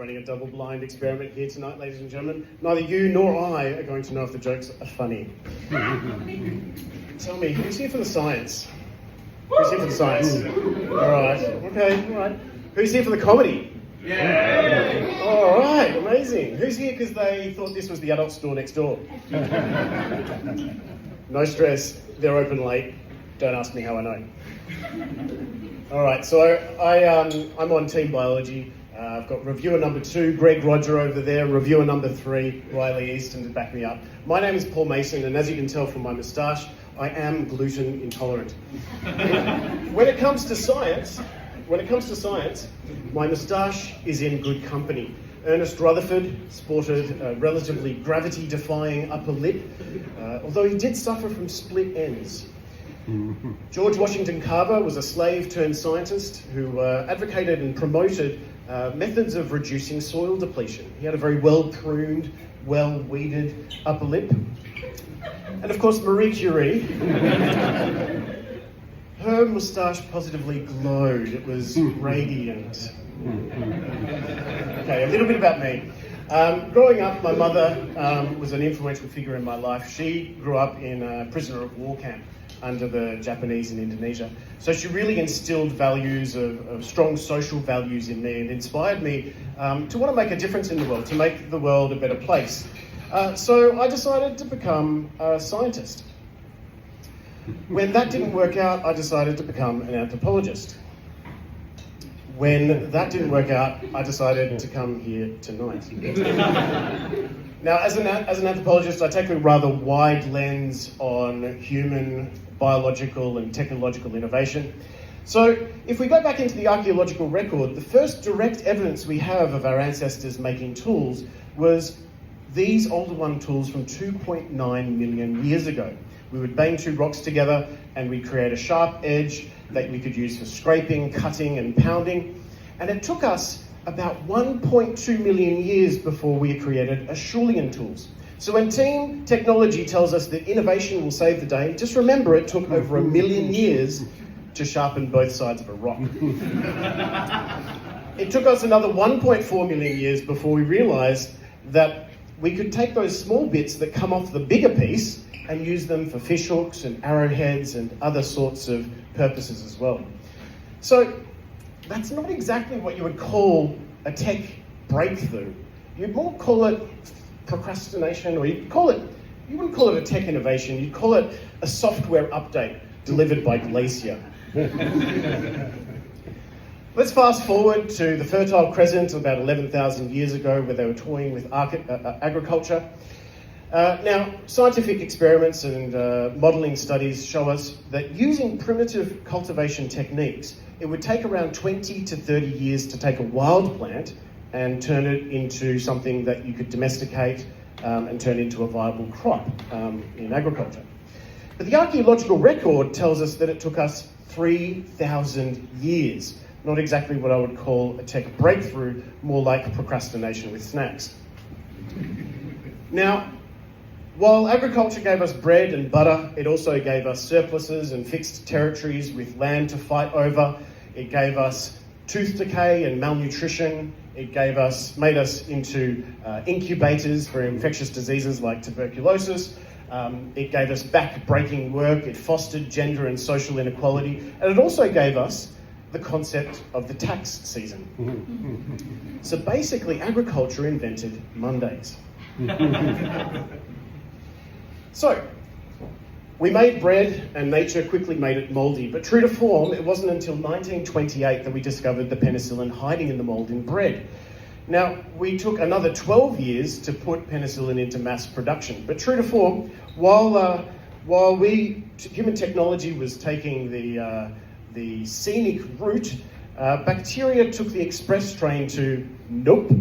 running a double-blind experiment here tonight, ladies and gentlemen. Neither you nor I are going to know if the jokes are funny. Tell me, who's here for the science? Who's here for the science? All right, okay, all right. Who's here for the comedy? Yeah! All right, amazing. Who's here because they thought this was the adult store next door? No stress, they're open late. Don't ask me how I know. All right, so I'm on team biology. I've got reviewer number 2, Greg Roger over there, reviewer number 3, Riley Easton to back me up. My name is Paul Mason, and as you can tell from my moustache, I am gluten intolerant. When it comes to science, my moustache is in good company. Ernest Rutherford sported a relatively gravity-defying upper lip, although he did suffer from split ends. George Washington Carver was a slave-turned-scientist who advocated and promoted methods of reducing soil depletion. He had a very well-pruned, well-weeded upper lip. And of course, Marie Curie, her moustache positively glowed. It was radiant. Okay, a little bit about me. Growing up, my mother was an influential figure in my life. She grew up in a prisoner of war camp under the Japanese in Indonesia. So she really instilled values of strong social values in me and inspired me to want to make a difference in the world, to make the world a better place. So I decided to become a scientist. When that didn't work out, I decided to become an anthropologist. When that didn't work out, I decided to come here tonight. Now, as an anthropologist, I take a rather wide lens on human, biological, and technological innovation. So, if we go back into the archaeological record, the first direct evidence we have of our ancestors making tools was these older one tools from 2.9 million years ago. We would bang 2 rocks together and we'd create a sharp edge that we could use for scraping, cutting, and pounding. And it took us about 1.2 million years before we created Acheulean tools. So when team technology tells us that innovation will save the day, just remember it took over 1 million years to sharpen both sides of a rock. It took us another 1.4 million years before we realized that we could take those small bits that come off the bigger piece and use them for fish hooks and arrowheads and other sorts of purposes as well. So that's not exactly what you would call a tech breakthrough. You'd more call it procrastination, or you wouldn't call it a tech innovation, you'd call it a software update delivered by Glacier. Let's fast forward to the Fertile Crescent about 11,000 years ago, where they were toying with agriculture. Now, scientific experiments and modelling studies show us that using primitive cultivation techniques, it would take around 20 to 30 years to take a wild plant and turn it into something that you could domesticate and turn into a viable crop in agriculture. But the archaeological record tells us that it took us 3,000 years. Not exactly what I would call a tech breakthrough, more like procrastination with snacks. Now, while agriculture gave us bread and butter, it also gave us surpluses and fixed territories with land to fight over. It gave us tooth decay and malnutrition. It made us into incubators for infectious diseases like tuberculosis. It gave us back-breaking work. It fostered gender and social inequality. And it also gave us the concept of the tax season. So basically, agriculture invented Mondays. So, we made bread and nature quickly made it mouldy, but true to form, it wasn't until 1928 that we discovered the penicillin hiding in the mould in bread. Now, we took another 12 years to put penicillin into mass production, but true to form, while human technology was taking the scenic route, bacteria took the express train to nope.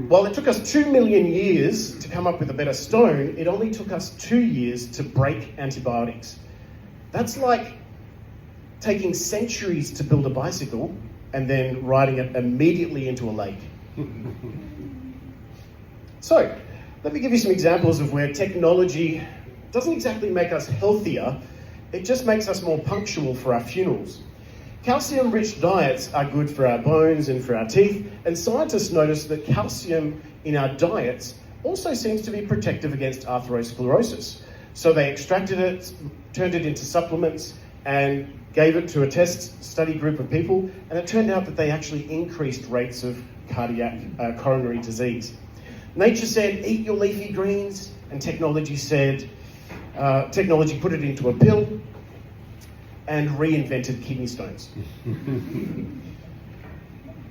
While it took us 2 million years to come up with a better stone, it only took us 2 years to break antibiotics. That's like taking centuries to build a bicycle and then riding it immediately into a lake. So, let me give you some examples of where technology doesn't exactly make us healthier, it just makes us more punctual for our funerals. Calcium-rich diets are good for our bones and for our teeth, and scientists noticed that calcium in our diets also seems to be protective against atherosclerosis. So they extracted it, turned it into supplements, and gave it to a test study group of people, and it turned out that they actually increased rates of coronary disease. Nature said, eat your leafy greens, and technology said, technology put it into a pill and reinvented kidney stones.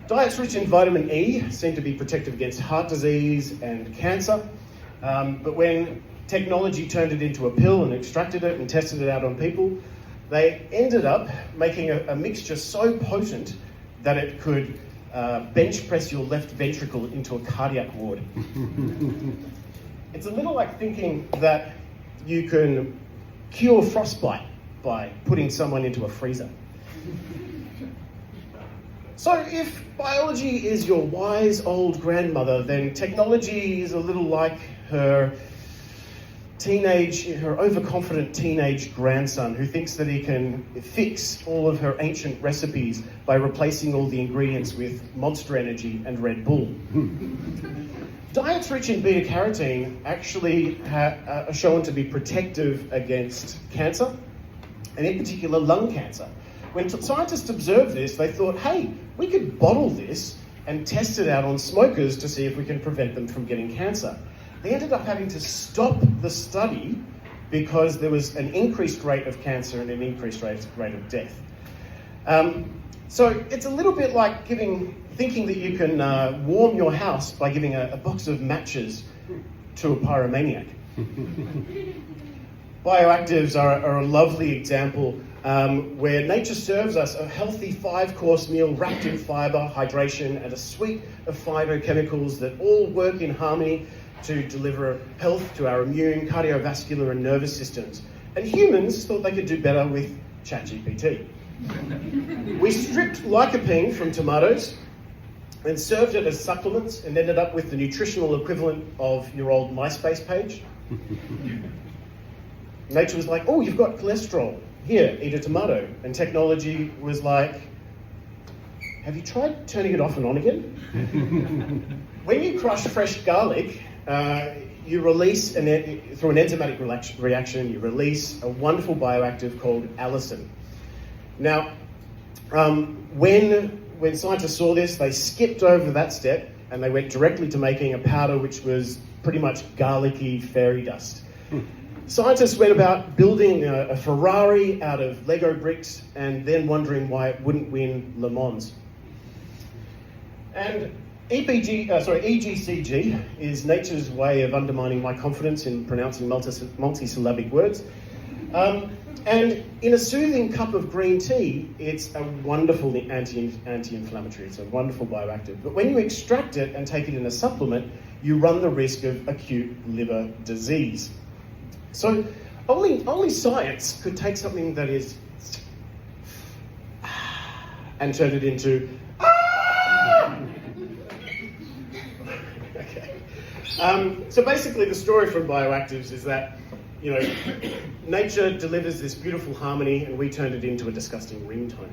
Diets rich in vitamin E seem to be protective against heart disease and cancer, but when technology turned it into a pill and extracted it and tested it out on people, they ended up making a mixture so potent that it could bench press your left ventricle into a cardiac ward. It's a little like thinking that you can cure frostbite by putting someone into a freezer. So if biology is your wise old grandmother, then technology is a little like her overconfident teenage grandson who thinks that he can fix all of her ancient recipes by replacing all the ingredients with Monster Energy and Red Bull. Diets rich in beta-carotene actually are shown to be protective against cancer, and in particular lung cancer. When scientists observed this, they thought, hey, we could bottle this and test it out on smokers to see if we can prevent them from getting cancer. They ended up having to stop the study because there was an increased rate of cancer and an increased rate of death. So it's a little bit like thinking that you can warm your house by giving a box of matches to a pyromaniac. Bioactives are a lovely example where nature serves us a healthy 5-course meal wrapped in fibre, hydration, and a suite of phytochemicals that all work in harmony to deliver health to our immune, cardiovascular, and nervous systems. And humans thought they could do better with ChatGPT. We stripped lycopene from tomatoes and served it as supplements and ended up with the nutritional equivalent of your old MySpace page. Nature was like, oh, you've got cholesterol. Here, eat a tomato. And technology was like, have you tried turning it off and on again? When you crush fresh garlic, you release, through an enzymatic reaction, you release a wonderful bioactive called allicin. Now, when scientists saw this, they skipped over that step and they went directly to making a powder which was pretty much garlicky fairy dust. Scientists went about building a Ferrari out of Lego bricks and then wondering why it wouldn't win Le Mans. And EGCG is nature's way of undermining my confidence in pronouncing multisyllabic words. And in a soothing cup of green tea, it's a wonderful anti-inflammatory. It's a wonderful bioactive. But when you extract it and take it in a supplement, you run the risk of acute liver disease. So only science could take something that is and turn it into Okay. So basically the story from bioactives is that, nature delivers this beautiful harmony and we turned it into a disgusting ringtone.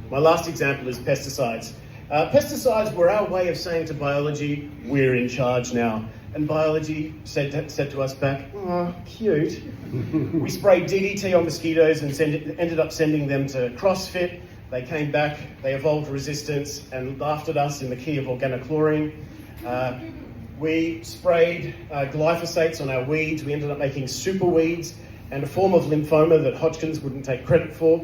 My last example is pesticides. Pesticides were our way of saying to biology, we're in charge now. And biology said to us back, oh, cute. We sprayed DDT on mosquitoes and ended up sending them to CrossFit. They came back, they evolved resistance and laughed at us in the key of organochlorine. We sprayed glyphosates on our weeds. We ended up making super weeds and a form of lymphoma that Hodgkin's wouldn't take credit for.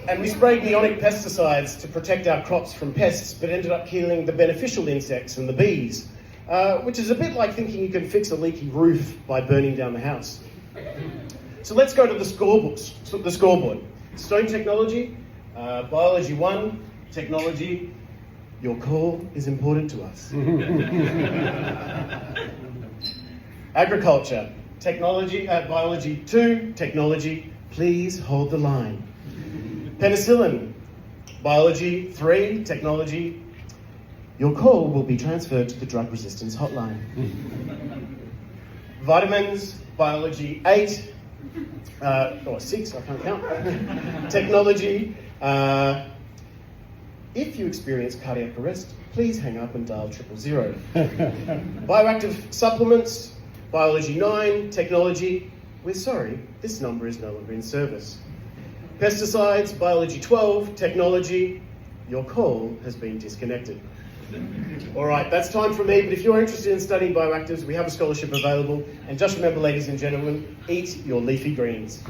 And we sprayed neonic pesticides to protect our crops from pests, but ended up killing the beneficial insects and the bees, which is a bit like thinking you can fix a leaky roof by burning down the house. So let's go to the scoreboard. Stone technology, biology 1, technology, your call is important to us. Agriculture, technology, biology 2, technology, please hold the line. Penicillin, biology 3, technology, your call will be transferred to the drug resistance hotline. Vitamins, biology 8, or 6, I can't count. Technology. If you experience cardiac arrest, please hang up and dial 000. Bioactive supplements, biology 9, technology. We're sorry, this number is no longer in service. Pesticides, biology 12, technology. Your call has been disconnected. All right, that's time for me, but if you're interested in studying bioactives, we have a scholarship available. And just remember, ladies and gentlemen, eat your leafy greens.